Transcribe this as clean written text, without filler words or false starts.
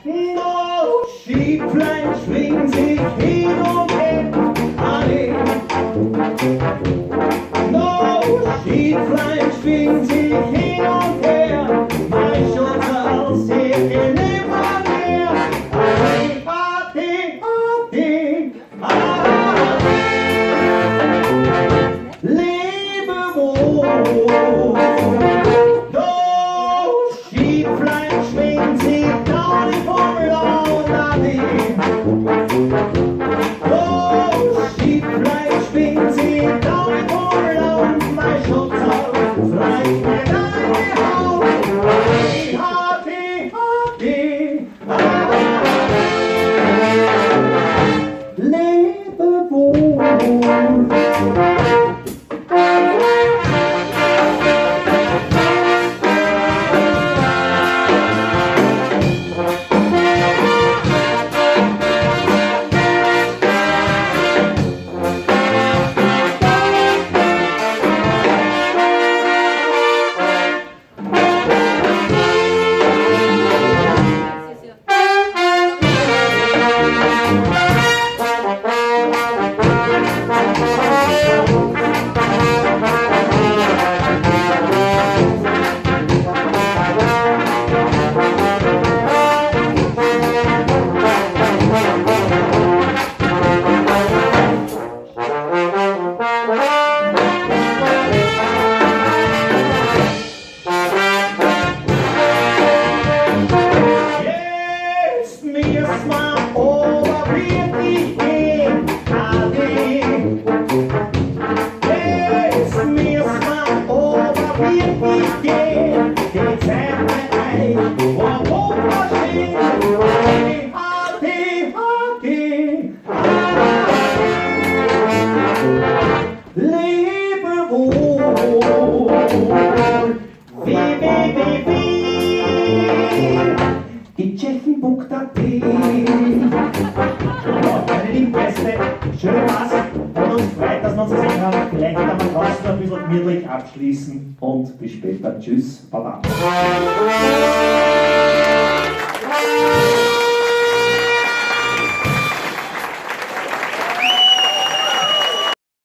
No, Schifflein schwingen sich hin und her, alle. No, Schifflein schwingen sich hin und her, mein Schutzhaus hier nimmer mehr. Ade, ade, ade, ade. Lebe wohl. No, Schifflein schwingen sich down in Formel ade. No, Schifflein schwingen sich down in Formel on, mein Schutzhaus reicht mir deine Haut. Ade, ade, ade. Lebe wohl. Die Tschechen.at. Meine lieben Gäste, schön war's. Und uns freut, dass wir uns gesehen haben. Vielleicht kann man trotzdem ein bisschen gemütlich abschließen. Und bis später. Tschüss. Baba.